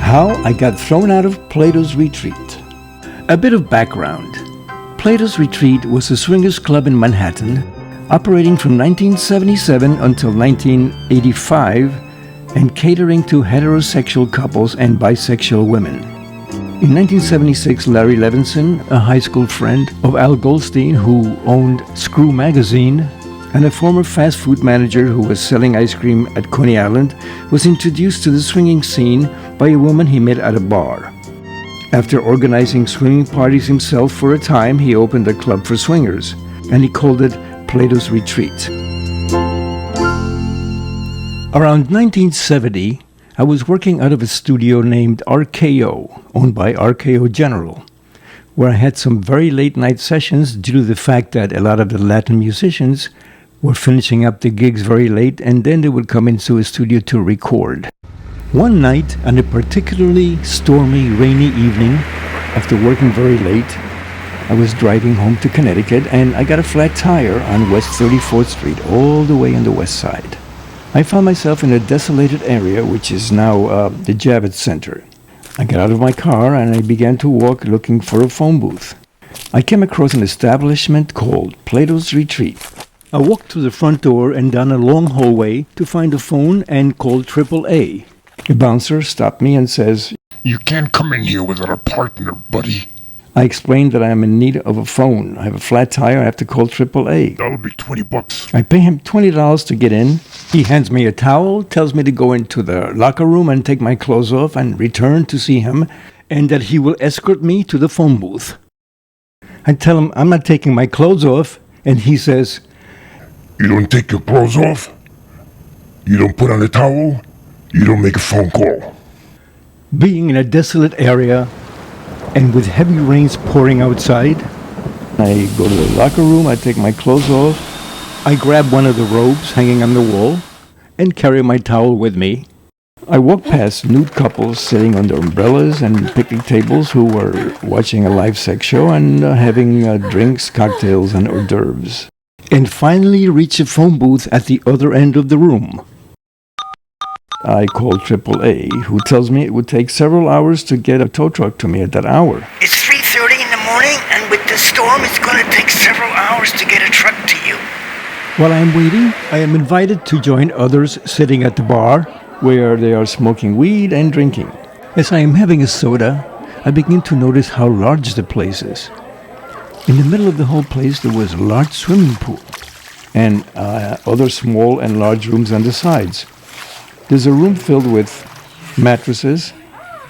How I got thrown out of Plato's Retreat. A bit of background. Plato's Retreat was a swingers club in Manhattan, operating from 1977 until 1985 and catering to heterosexual couples and bisexual women. In 1976, Larry Levinson, a high school friend of Al Goldstein who owned Screw magazine, and a former fast food manager who was selling ice cream at Coney Island, was introduced to the swinging scene by a woman he met at a bar. After organizing swinging parties himself for a time, he opened a club for swingers, and he called it Plato's Retreat. Around 1970, I was working out of a studio named RKO, owned by RKO General, where I had some very late night sessions due to the fact that a lot of the Latin musicians were finishing up the gigs very late, and then they would come into a studio to record. One night, on a particularly stormy, rainy evening, after working very late, I was driving home to Connecticut, and I got a flat tire on West 34th Street, all the way on the west side. I found myself in a desolated area, which is now the Javits Center. I got out of my car, and I began to walk looking for a phone booth. I came across an establishment called Plato's Retreat. I walked through the front door and down a long hallway to find a phone and called AAA. The bouncer stopped me and says, "You can't come in here without a partner, buddy." I explained that I am in need of a phone. I have a flat tire. I have to call AAA. That'll be $20. I pay him $20 to get in. He hands me a towel, tells me to go into the locker room and take my clothes off and return to see him, and that he will escort me to the phone booth. I tell him I'm not taking my clothes off, and he says, "You don't take your clothes off? You don't put on a towel? You don't make a phone call?" Being in a desolate area and with heavy rains pouring outside, I go to the locker room, I take my clothes off, I grab one of the robes hanging on the wall and carry my towel with me. I walk past nude couples sitting under umbrellas and picnic tables who were watching a live sex show and having drinks, cocktails, and hors d'oeuvres, and finally reach a phone booth at the other end of the room. I called AAA, who tells me it would take several hours to get a tow truck to me at that hour. It's 3:30 in the morning, and with the storm, it's going to take several hours to get a truck to you. While I am waiting, I am invited to join others sitting at the bar, where they are smoking weed and drinking. As I am having a soda, I begin to notice how large the place is. In the middle of the whole place, there was a large swimming pool, and other small and large rooms on the sides. There's a room filled with mattresses,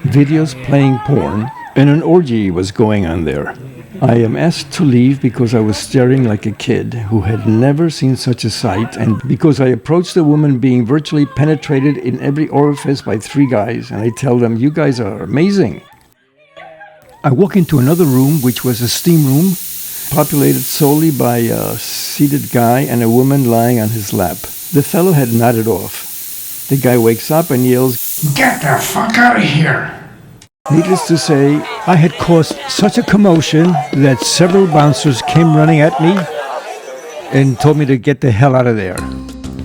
videos playing porn, and an orgy was going on there. I am asked to leave because I was staring like a kid who had never seen such a sight, and because I approached a woman being virtually penetrated in every orifice by 3 guys, and I tell them, "You guys are amazing." I walk into another room, which was a steam room, populated solely by a seated guy and a woman lying on his lap. The fellow had nodded off. The guy wakes up and yells, "Get the fuck out of here!" Needless to say, I had caused such a commotion that several bouncers came running at me and told me to get the hell out of there.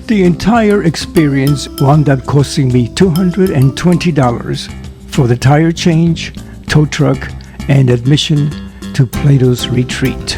The entire experience wound up costing me $220 for the tire change, tow truck, and admission to Plato's Retreat.